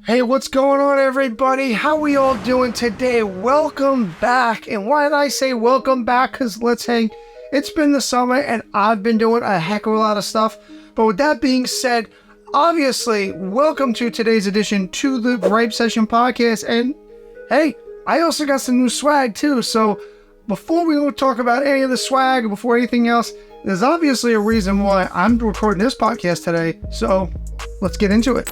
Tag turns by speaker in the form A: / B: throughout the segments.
A: Hey, what's going on, everybody? How we all doing today? Welcome back. And why did I say welcome back? Because it's been the summer and I've been doing a heck of a lot of stuff. But with that being said, obviously, welcome to today's edition to the Gripe Session podcast. And hey, I also got some new swag too. So before we go talk about any of the swag or before anything else, there's obviously a reason why I'm recording this podcast today. So let's get into it.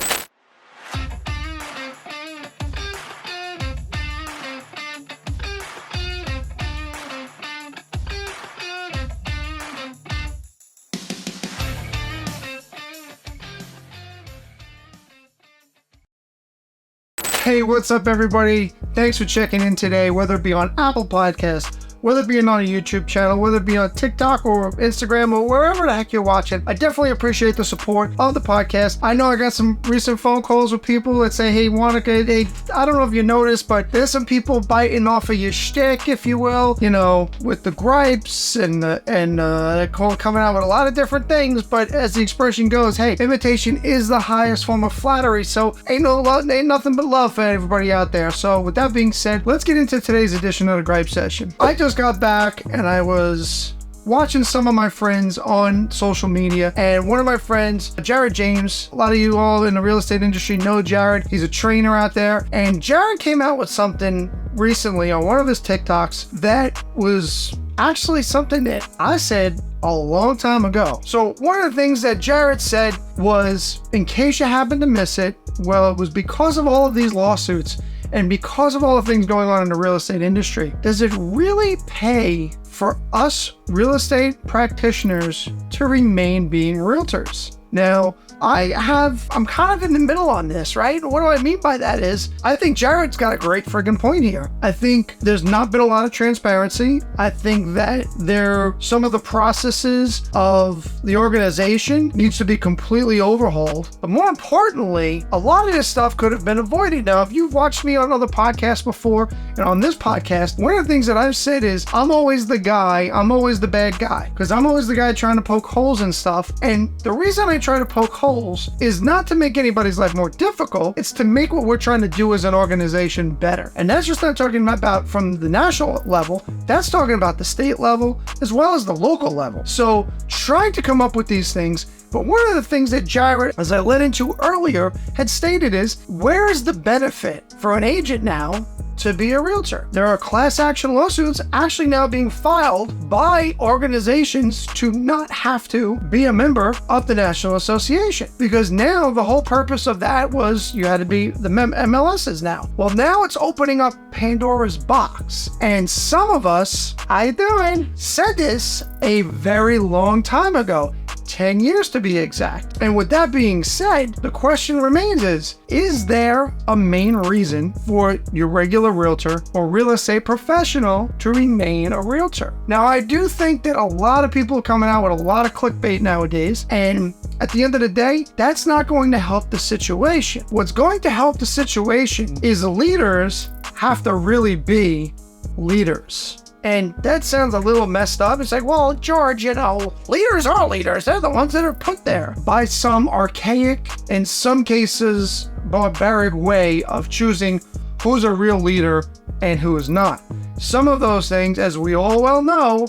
A: Hey, what's up, everybody? Thanks for checking in today, whether it be on Apple Podcasts, whether it be on a YouTube channel, whether it be on TikTok or Instagram or wherever the heck you're watching. I definitely appreciate the support of the podcast. I know I got some recent phone calls with people that say, hey, Monica, hey, I don't know if you noticed, but there's some people biting off of your shtick, if you will, you know, with the gripes and they're coming out with a lot of different things. But as the expression goes, hey, imitation is the highest form of flattery. So ain't nothing but love for everybody out there. So with that being said, let's get into today's edition of the Gripe Session. I just got back and I was watching some of my friends on social media, and one of my friends, Jared James, a lot of you all in the real estate industry know Jared. He's a trainer out there, and Jared came out with something recently on one of his TikToks that was actually something that I said a long time ago. So one of the things that Jared said was, in case you happen to miss it, well, it was because of all of these lawsuits and because of all the things going on in the real estate industry, does it really pay for us real estate practitioners to remain being realtors? Now, I'm kind of in the middle on this, right? What do I mean by that is, I think Jared's got a great friggin' point here. I think there's not been a lot of transparency. I think that some of the processes of the organization needs to be completely overhauled. But more importantly, a lot of this stuff could have been avoided. Now, if you've watched me on other podcasts before, and on this podcast, one of the things that I've said is, I'm always the bad guy, because I'm always the guy trying to poke holes in stuff. And the reason I try to poke holes is not to make anybody's life more difficult. It's to make what we're trying to do as an organization better. And that's just not talking about from the national level. That's talking about the state level as well as the local level. So trying to come up with these things. But one of the things that Jared, as I led into earlier, had stated is, where is the benefit for an agent now to be a realtor? There are class action lawsuits actually now being filed by organizations to not have to be a member of the National Association. Because now the whole purpose of that was you had to be the MLSs now. Well, now it's opening up Pandora's box. And some of us, said this a very long time ago. 10 years to be exact. And with that being said, the question remains is there a main reason for your regular realtor or real estate professional to remain a realtor? Now, I do think that a lot of people are coming out with a lot of clickbait nowadays, and at the end of the day, that's not going to help the situation. What's going to help the situation is leaders have to really be leaders. And that sounds a little messed up. It's like, well, George, leaders are leaders. They're the ones that are put there by some archaic, in some cases, barbaric way of choosing who's a real leader and who is not. Some of those things, as we all well know,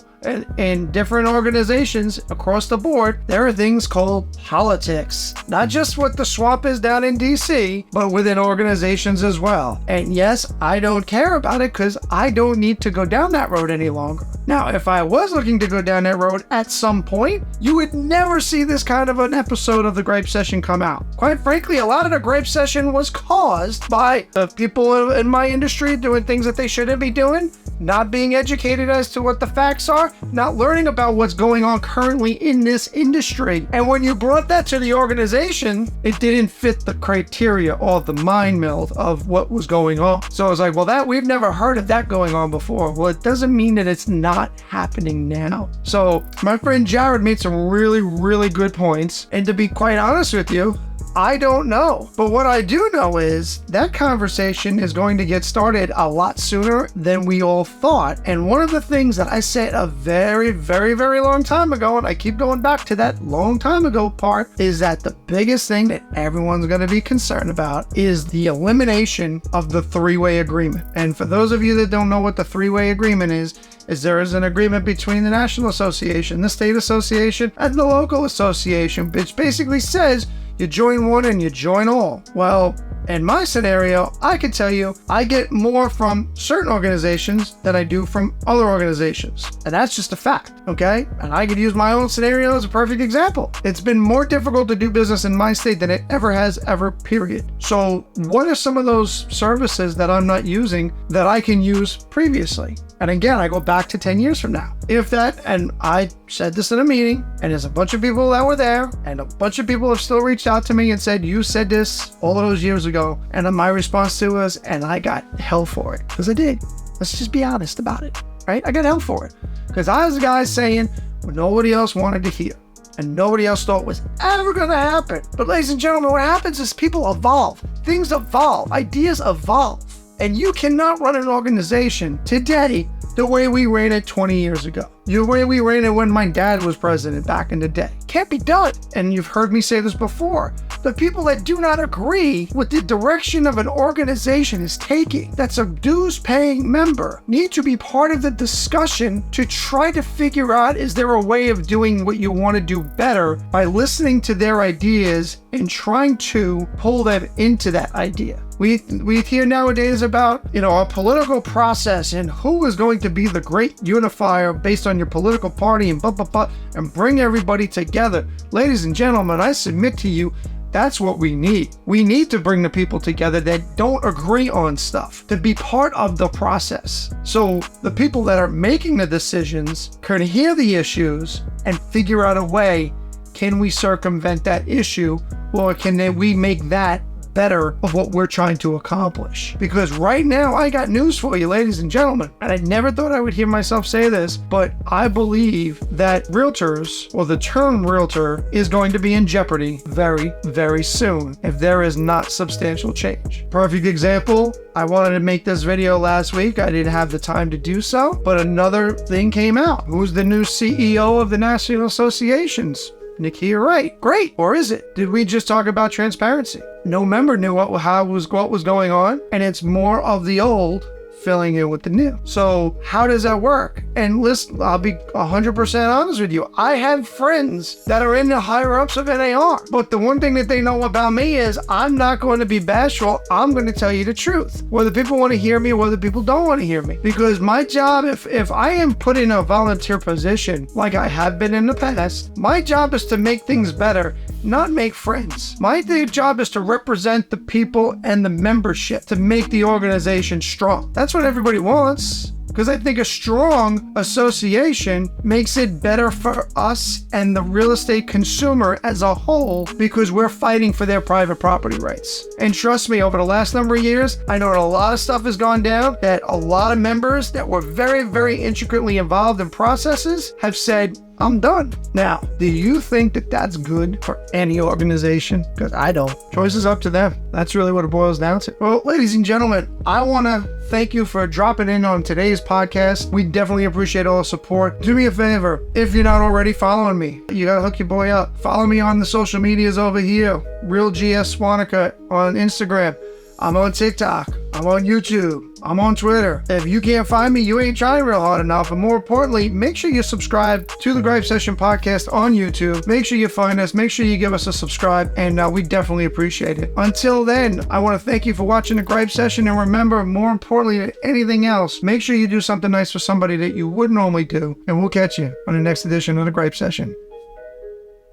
A: in different organizations across the board, there are things called politics. Not just what the swamp is down in DC, but within organizations as well. And yes, I don't care about it because I don't need to go down that road any longer. Now, if I was looking to go down that road at some point, you would never see this kind of an episode of the Gripe Session come out. Quite frankly, a lot of the Gripe Session was caused by the people in my industry doing things that they shouldn't be doing, not being educated as to what the facts are, not learning about what's going on currently in this industry. And when you brought that to the organization, it didn't fit the criteria or the mind meld of what was going on. So I was like, well, we've never heard of that going on before. Well, it doesn't mean that it's not happening now. So my friend Jared made some really, really good points. And to be quite honest with you, I don't know. But what I do know is that conversation is going to get started a lot sooner than we all thought. And one of the things that I said a very, very, very long time ago, and I keep going back to that long time ago part, is that the biggest thing that everyone's going to be concerned about is the elimination of the three-way agreement. And for those of you that don't know what the three-way agreement is there is an agreement between the National Association, the State Association, and the local association, which basically says you join one and you join all. Well, in my scenario, I can tell you I get more from certain organizations than I do from other organizations. And that's just a fact, okay? And I could use my own scenario as a perfect example. It's been more difficult to do business in my state than it ever has, period. So what are some of those services that I'm not using that I can use previously? And again, I go back to 10 years from now. If that, and I said this in a meeting, and there's a bunch of people that were there, and a bunch of people have still reached out to me and said, you said this all of those years ago. And my response to it was, and I got hell for it. Because I did. Let's just be honest about it, right? I got hell for it. Because I was the guy saying what nobody else wanted to hear. And nobody else thought was ever going to happen. But ladies and gentlemen, what happens is people evolve. Things evolve. Ideas evolve. And you cannot run an organization today the way we ran it 20 years ago. The way we ran it when my dad was president back in the day. Can't be done. And you've heard me say this before. The people that do not agree with the direction of an organization is taking, that's a dues-paying member, need to be part of the discussion to try to figure out, is there a way of doing what you want to do better by listening to their ideas and trying to pull them into that idea. We hear nowadays about, our political process and who is going to be the great unifier based on your political party and and bring everybody together. Ladies and gentlemen, I submit to you, that's what we need. We need to bring the people together that don't agree on stuff to be part of the process. So the people that are making the decisions can hear the issues and figure out a way, can we circumvent that issue, or can we make that better of what we're trying to accomplish? Because right now, I got news for you, ladies and gentlemen, and I never thought I would hear myself say this, but I believe that realtors, or the term realtor, is going to be in jeopardy very, very soon if there is not substantial change. Perfect example, I wanted to make this video last week. I didn't have the time to do so, but another thing came out. Who's the new CEO of the National Associations? Nikia Wright. Great. Or is it? Did we just talk about transparency? No member knew what was going on, and it's more of the old filling in with the new. So how does that work? And listen, I'll be 100% honest with you. I have friends that are in the higher ups of NAR, but the one thing that they know about me is I'm not going to be bashful. I'm going to tell you the truth, whether people want to hear me or whether people don't want to hear me. Because my job, if I am put in a volunteer position like I have been in the past, my job is to make things better, not make friends. My job is to represent the people and the membership to make the organization strong. That's what everybody wants. Because I think a strong association makes it better for us and the real estate consumer as a whole, because we're fighting for their private property rights. And trust me, over the last number of years, I know a lot of stuff has gone down that a lot of members that were very, very intricately involved in processes have said, I'm done. Now, do you think that that's good for any organization? Because I don't. Choice is up to them. That's really what it boils down to. Well, ladies and gentlemen, I want to thank you for dropping in on today's podcast. We definitely appreciate all the support. Do me a favor, if you're not already following me, you gotta hook your boy up. Follow me on the social medias over here. Real GS Swanica on Instagram. I'm on TikTok. I'm on YouTube. I'm on Twitter. If you can't find me, you ain't trying real hard enough. And more importantly, make sure you subscribe to the Gripe Session podcast on YouTube. Make sure you find us. Make sure you give us a subscribe. And we definitely appreciate it. Until then, I want to thank you for watching the Gripe Session. And remember, more importantly than anything else, make sure you do something nice for somebody that you wouldn't normally do. And we'll catch you on the next edition of the Gripe Session.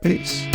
A: Peace.